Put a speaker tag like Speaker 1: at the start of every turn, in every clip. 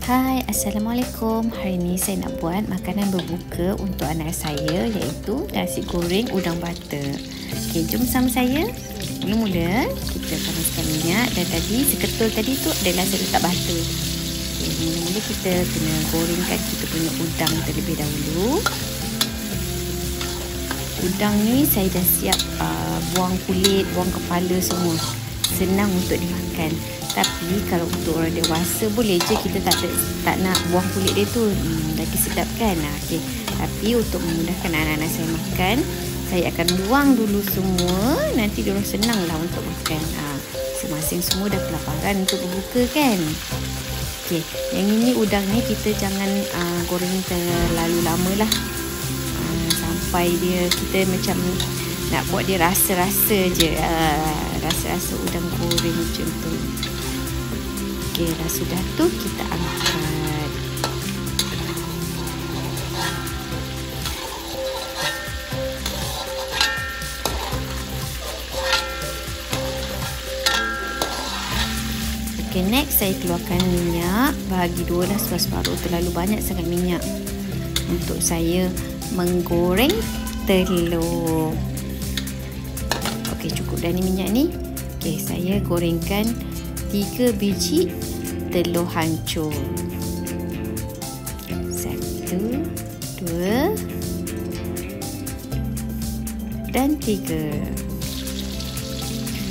Speaker 1: Hai, Assalamualaikum. Hari ini saya nak buat makanan berbuka untuk anak saya, iaitu nasi goreng udang butter. Okey, jom sama saya. Mula-mula kita panaskan minyak, dan tadi seketul tadi tu adalah saya letak butter. Okey, mula-mula kita kena gorengkan kita punya udang terlebih dahulu. Udang ni saya dah siap buang kulit, buang kepala semua. Senang untuk dimakan. Tapi kalau untuk orang dewasa boleh je kita tak nak buang kulit dia tu, lagi sedap kan. Okay. Tapi untuk memudahkan anak-anak saya makan, saya akan buang dulu semua. Nanti diorang senang lah untuk makan. Masing-masing semua dah kelaparan untuk berbuka kan. Okay. Yang ini udang ni kita jangan goreng terlalu lama lah, sampai kita macam nak buat dia rasa-rasa je, rasa-rasa udang goreng macam tu. Okey, dah sudah tu kita angkat. Okey, next saya keluarkan minyak, bahagi dua dah, separuh-separuh, terlalu banyak sangat minyak untuk saya menggoreng telur. Okey, cukup dah ni minyak ni. Okey, saya gorengkan 3 biji telur hancur. 1, 2 dan 3.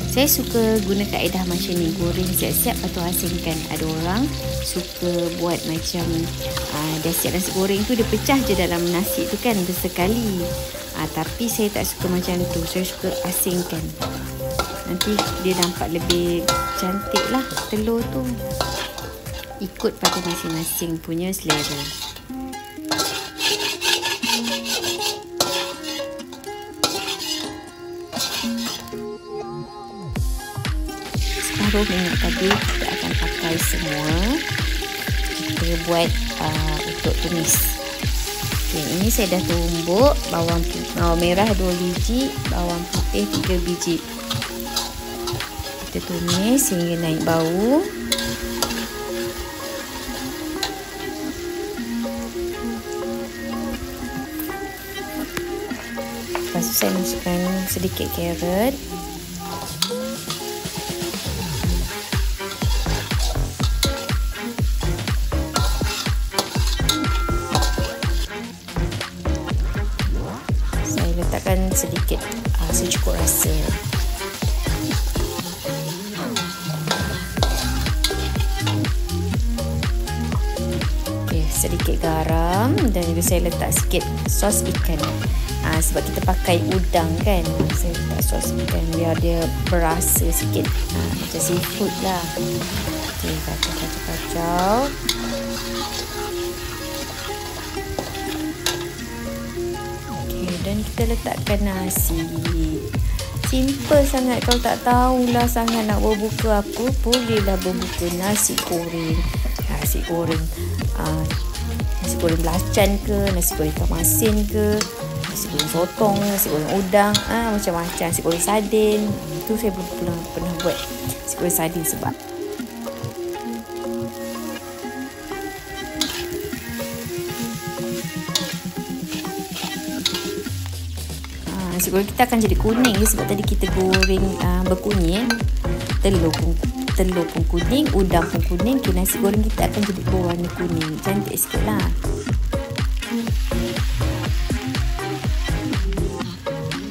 Speaker 1: Saya suka guna kaedah macam ni, goreng siap-siap lepas tu asingkan. Ada orang suka buat macam dah siap nasi goreng tu, dia pecah je dalam nasi tu kan bersekali. Tapi saya tak suka macam tu. Saya suka asingkan. Nanti dia nampak lebih cantik lah telur tu. Ikut pada masing-masing punya selera. Separuh minyak tadi kita akan pakai semua. Kita buat untuk tumis. Okay, ini saya dah tumbuk bawang merah 2 biji, bawang putih 3 biji. Kita tumis hingga naik bau. Lepas tu saya masukkan sedikit carrot. Saya letakkan sedikit secukup rasa. Sedikit garam, dan juga saya letak sikit sos ikan. Sebab kita pakai udang kan, saya letak sos ikan biar dia berasa sikit, macam seafood lah. Okey, kacau-kacau. Okey, dan kita letakkan nasi. Simple sangat. Kalau tak tahulah sangat nak berbuka apa, bolehlah berbuka nasi goreng. Nasi goreng belacan ke, nasi goreng ikan masin ke, nasi goreng sotong, nasi goreng udang, macam-macam. Nasi goreng sardin. Itu saya belum pernah buat nasi goreng sardin sebab nasi goreng kita akan jadi kuning sebab tadi kita goreng berkunyit. Telur pun kuning, udang pun kuning. Nasi goreng kita akan jadi berwarna kuning. Cantik sikit lah.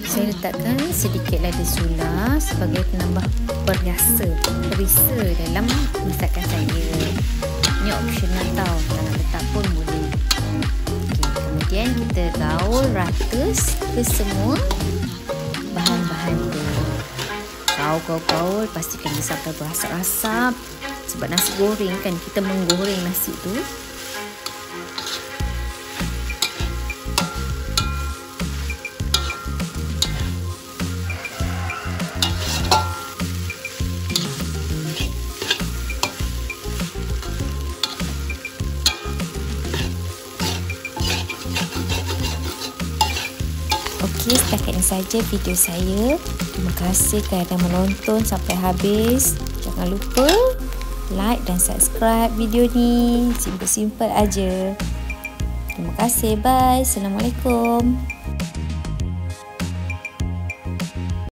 Speaker 1: Saya letakkan sedikit lada sula sebagai penambah perisa dalam masakan saya. Ini optional tau, kalau nak letak pun boleh. Okay, kemudian kita gaul rata ke semua bahan-bahan tu. Gaul, pastikan dia sampai berasap-asap. Sebab nasi goreng kan, kita menggoreng nasi tu. Okey, setakat ini saja video saya. Terima kasih kerana menonton sampai habis. Jangan lupa like dan subscribe video ni. Simple-simple aja. Terima kasih. Bye. Assalamualaikum.